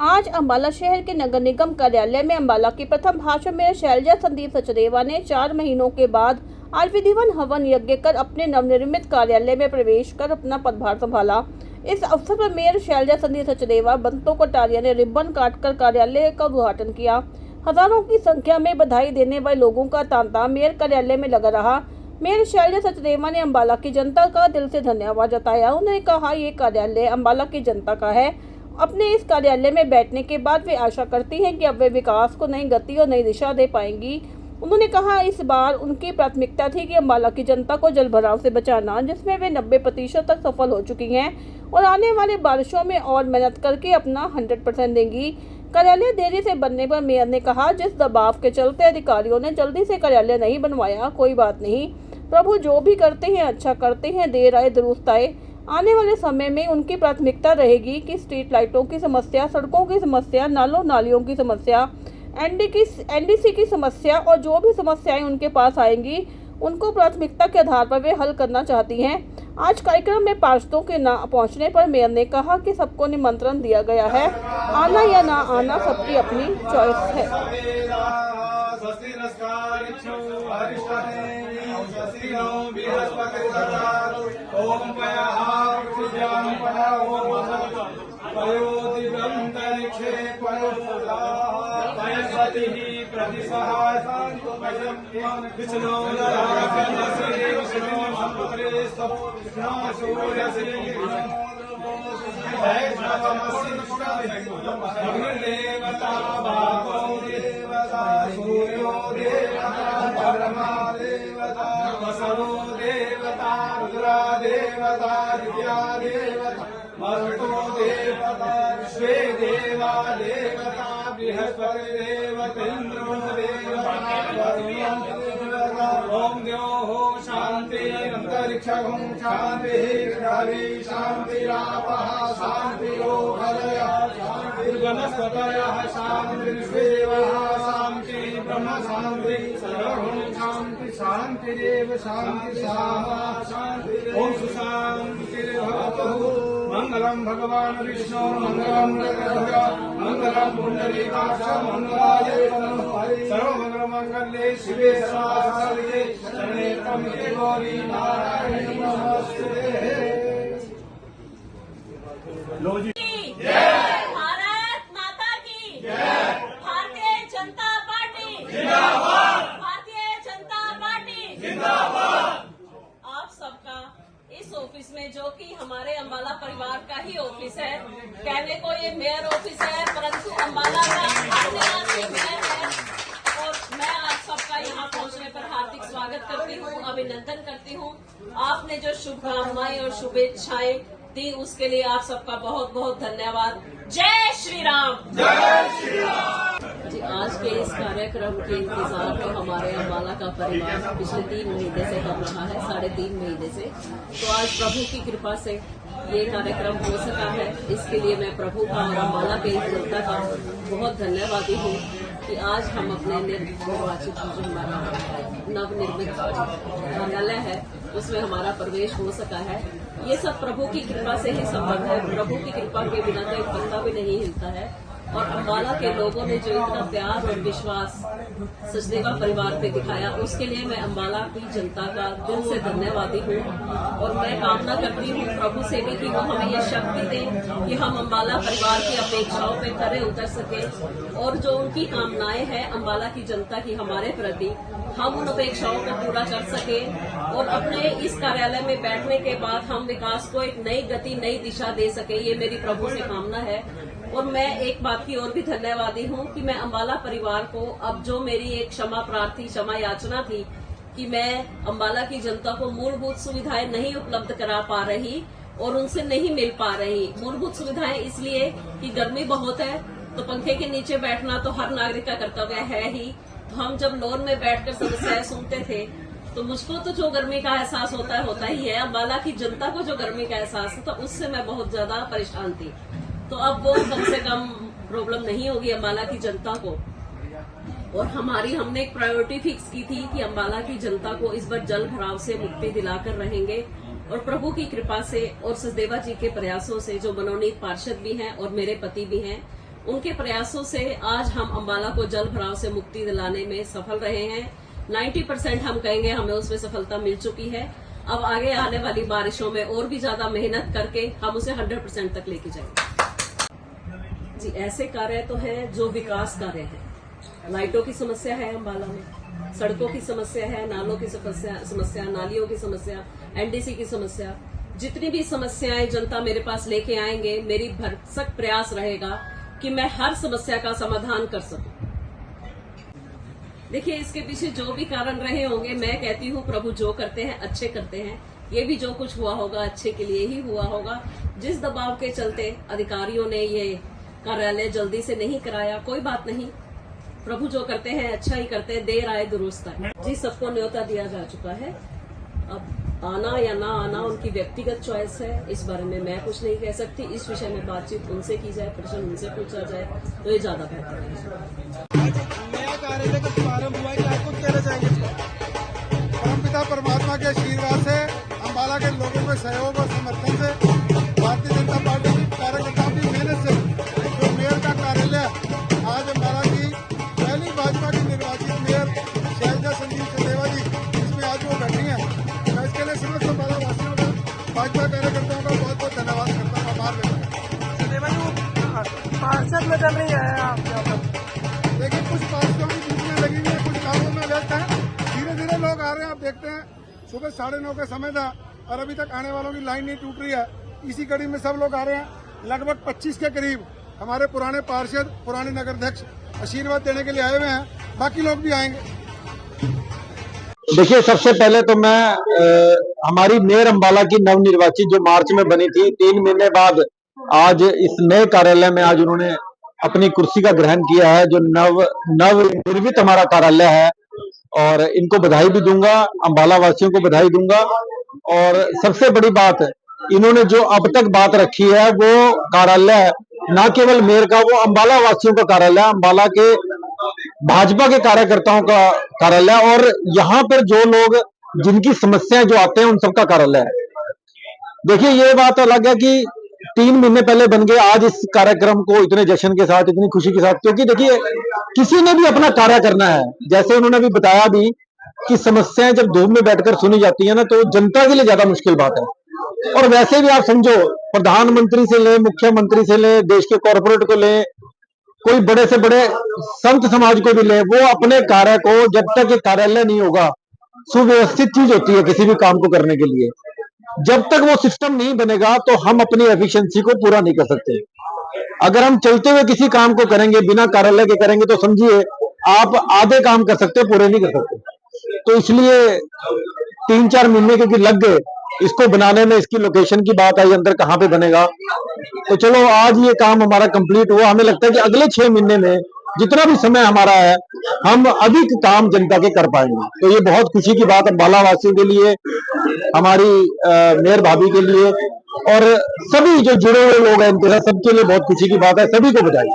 आज अम्बाला शहर के नगर निगम कार्यालय में अम्बाला की प्रथम भाषण में शैलजा संदीप सचदेवा ने 4 महीनों के बाद आज विधिवन हवन यज्ञ कर अपने नवनिर्मित कार्यालय में प्रवेश कर अपना पदभार संभाला। इस अवसर पर मेयर शैलजा संदीप सचदेवा, बंतो कटारिया ने रिबन काटकर कार्यालय का उद्घाटन किया। हजारों की संख्या में बधाई देने वाले लोगों का तांता मेयर कार्यालय में लगा रहा। मेयर शैलजा सचदेवा ने अम्बाला की जनता का दिल से धन्यवाद जताया। उन्होंने कहा, ये कार्यालय अम्बाला की जनता का है। अपने इस कार्यालय में बैठने के बाद वे आशा करती हैं कि अब वे विकास को नई गति और नई दिशा दे पाएंगी। उन्होंने कहा, इस बार उनकी प्राथमिकता थी कि अम्बाला की जनता को जलभराव से बचाना, जिसमें वे 90% तक सफल हो चुकी हैं और आने वाले बारिशों में और मेहनत करके अपना 100% देंगी। कार्यालय देरी से बनने पर मेयर ने कहा, जिस दबाव के चलते अधिकारियों ने जल्दी से कार्यालय नहीं बनवाया, कोई बात नहीं, प्रभु जो भी करते हैं अच्छा करते हैं, देर आए दुरुस्त आए। आने वाले समय में उनकी प्राथमिकता रहेगी कि स्ट्रीट लाइटों की समस्या, सड़कों की समस्या, नालों नालियों की समस्या, एनडीसी की समस्या और जो भी समस्याएं उनके पास आएंगी उनको प्राथमिकता के आधार पर वे हल करना चाहती हैं। आज कार्यक्रम में पार्षदों के न पहुंचने पर मेयर ने कहा कि सबको निमंत्रण दिया गया है, आना या ना आना सबकी अपनी चॉइस है। ओम द्योः शांति अंतरिक्षं शांति पृथिवी शांतिरापः शांतिरोहदयः शांतिर्वनस्पतयः शांतिर्विश्वेवः शांति ब्रह्म शांति सर्वं शांति शांतिरेव शांति शांति। ओम सुशांतिर्भवतु। मंगलम भगवान विष्णु मंगलम गरुड़ मंगलम पुंडरीकाक्ष मंगलाय सर्वमंगल मंगल्ये शिवे सर्वासाधिके शरण्ये त्र्यंबके गौरी नारायणी नमोस्तुते। लो जी, भारत माता की जय। भारतीय जनता पार्टी जिंदाबाद। भारतीय जनता पार्टी जिंदाबाद। आप सबका इस ऑफिस में, जो कि हमारे अम्बाला परिवार का ही ऑफिस है, कहने को ये मेयर ऑफिस है, परंतु अम्बाला का आदिवासी मेयर है। और मैं आप सबका यहाँ पहुँचने पर हार्दिक स्वागत करती हूँ, अभिनंदन करती हूँ। आपने जो शुभकामनाएं और शुभेच्छाएं दी, उसके लिए आप सबका बहुत बहुत धन्यवाद। जय श्री राम। जय श्री राम जी। आज के इस कार्यक्रम के इंतजार में हमारे अम्बाला का परिवार पिछले 3 महीने से कर रहा है, 3.5 महीने से। तो आज प्रभु की कृपा से ये कार्यक्रम हो सका है। इसके लिए मैं प्रभु का और अम्बाला के जनता का बहुत धन्यवादी हूँ कि आज हम अपने निर्वाचित जो हमारा नवनिर्मित कार्यालय है उसमें हमारा प्रवेश हो सका है। ये सब प्रभु की कृपा से ही संभव है। प्रभु की कृपा के बिना तो एक पत्ता भी नहीं हिलता है। और अम्बाला के लोगों ने जो इतना प्यार और विश्वास सचदेवा परिवार पे दिखाया, उसके लिए मैं अम्बाला की जनता का दिल से धन्यवादी हूँ। और मैं कामना करती हूँ प्रभु से भी कि वो हमें ये शक्ति दें कि हम अम्बाला परिवार की अपेक्षाओं पे खरे उतर सके और जो उनकी कामनाएं हैं अम्बाला की जनता की हमारे प्रति, हम उन अपेक्षाओं को पूरा कर सके। और अपने इस कार्यालय में बैठने के बाद हम विकास को एक नई गति, नई दिशा दे सके, ये मेरी प्रभु से कामना है। और मैं एक बात की और भी धन्यवादी हूँ कि मैं अम्बाला परिवार को, अब जो मेरी एक क्षमा याचना थी कि मैं अम्बाला की जनता को मूलभूत सुविधाएं नहीं उपलब्ध करा पा रही और उनसे नहीं मिल पा रही। मूलभूत सुविधाएं इसलिए कि गर्मी बहुत है, तो पंखे के नीचे बैठना तो हर नागरिक का कर्तव्य है ही। तो हम जब लॉन में बैठकर समस्याएं सुनते थे तो मुझको तो जो गर्मी का एहसास होता ही है। अम्बाला की जनता को जो गर्मी का एहसास था, तो उससे मैं बहुत ज्यादा परेशान थी। तो अब वो कम से कम प्रॉब्लम नहीं होगी अम्बाला की जनता को। और हमने एक प्रायोरिटी फिक्स की थी कि अम्बाला की जनता को इस बार जल भराव से मुक्ति दिलाकर रहेंगे। और प्रभु की कृपा से और सचदेवा जी के प्रयासों से, जो मनोनीत पार्षद भी हैं और मेरे पति भी हैं, उनके प्रयासों से आज हम अंबाला को जल भराव से मुक्ति दिलाने में सफल रहे हैं। 90% हम कहेंगे हमें उसमें सफलता मिल चुकी है। अब आगे आने वाली बारिशों में और भी ज्यादा मेहनत करके हम उसे 100% तक लेके जाएंगे। जी, ऐसे कार्य तो हैं जो विकास कार्य हैं। लाइटों की समस्या है अंबाला में, सड़कों की समस्या है, नालों की समस्या, नालियों की समस्या, एनडीसी की समस्या, जितनी भी समस्याएं जनता मेरे पास लेके आएंगे, मेरी भरसक प्रयास रहेगा कि मैं हर समस्या का समाधान कर सकूं। देखिए, इसके पीछे जो भी कारण रहे होंगे, मैं कहती हूँ प्रभु जो करते हैं अच्छे करते हैं। ये भी जो कुछ हुआ होगा अच्छे के लिए ही हुआ होगा। जिस दबाव के चलते अधिकारियों ने ये कार्यालय जल्दी से नहीं कराया, कोई बात नहीं, प्रभु जो करते हैं अच्छा ही करते हैं, देर आए दुरुस्त आए। जी, सबको न्योता दिया जा चुका है। अब आना या ना आना उनकी व्यक्तिगत चॉइस है, इस बारे में मैं कुछ नहीं कह सकती। इस विषय में बातचीत उनसे की जाए, प्रश्न उनसे पूछा जाए तो ये ज्यादा बेहतर है। नया कार्यालय का शुभारंभ हुआ है कि आप कुछ कहना चाहेंगे इस पर? परमपिता परमात्मा के आशीर्वाद से, अंबाला के लोगों के सहयोग और समर्थन से, भारतीय जनता पार्टी की कार्यकर्ताओं की मेहनत से जो मेयर का कार्यालय आज अंबाला की पहली भाजपा की निर्वाचित मेयर शैलजा संदीप चंदेवा जी, इसमें आज वो बैठी हैं, मैं इसके लिए समस्त अंबाला वासियों का, भाजपा कार्यकर्ताओं का बहुत बहुत धन्यवाद करता हूँ, आभार व्यक्त करता हूँ। पार्षद में चल रही है आप यहाँ पर? लेकिन कुछ पार्टियों की ड्यूटियां लगी हुई है, कुछ कामों में व्यस्त हैं। धीरे धीरे लोग आ रहे हैं, आप देखते हैं सुबह 9:30 का समय था और अभी तक आने वालों की लाइन नहीं टूट रही है। इसी कड़ी में सब लोग आ रहे हैं। लगभग 25 के करीब हमारे पुराने पार्षद, पुराने नगराध्यक्ष आशीर्वाद देने के लिए आए हुए हैं, बाकी लोग भी आएंगे। देखिए, सबसे पहले तो मैं हमारी मेयर अंबाला की नवनिर्वाचित जो मार्च में बनी थी, 3 महीने बाद आज इस नए कार्यालय में आज उन्होंने अपनी कुर्सी का ग्रहण किया है, जो नव निर्मित हमारा कार्यालय है, और इनको बधाई भी दूंगा, अंबाला वासियों को बधाई दूंगा। और सबसे बड़ी बात, इन्होंने जो अब तक बात रखी है वो कार्यालय न केवल मेयर का, वो अंबाला वासियों का कार्यालय, अंबाला के भाजपा के कार्यकर्ताओं का कार्यालय, और यहाँ पर जो लोग जिनकी समस्याएं जो आते हैं उन सबका कार्यालय है। देखिए, ये बात अलग है कि 3 महीने पहले बन गए, आज इस कार्यक्रम को इतने जश्न के साथ, इतनी खुशी के साथ, क्योंकि देखिए किसी ने भी अपना कार्य करना है। जैसे उन्होंने भी बताया भी कि समस्याएं जब धूप में बैठकर सुनी जाती है ना, तो जनता के लिए ज्यादा मुश्किल बात है। और वैसे भी आप समझो, प्रधानमंत्री से ले, मुख्यमंत्री से ले, देश के कॉर्पोरेट को ले, कोई बड़े से बड़े संत समाज को भी ले, वो अपने कार्य को, जब तक ये कार्यालय नहीं होगा, सुव्यवस्थित चीज होती है किसी भी काम को करने के लिए, जब तक वो सिस्टम नहीं बनेगा तो हम अपनी एफिशिएंसी को पूरा नहीं कर सकते। अगर हम चलते हुए किसी काम को करेंगे, बिना कार्यालय के करेंगे, तो समझिए आप आधे काम कर सकते, पूरे नहीं कर सकते। तो इसलिए 3-4 महीने क्योंकि लग गए इसको बनाने में। इसकी लोकेशन की बात आई, अंदर कहाँ पे बनेगा, तो चलो आज ये काम हमारा कंप्लीट हुआ। हमें लगता है कि अगले 6 महीने में जितना भी समय हमारा है, हम अधिक काम जनता के कर पाएंगे। तो ये बहुत खुशी की बात अंबाला वासियों के लिए, हमारी मेयर भाभी के लिए, और सभी जो जुड़े हुए लोग हैं इनके साथ, सबके लिए बहुत खुशी की बात है। सभी को बधाई।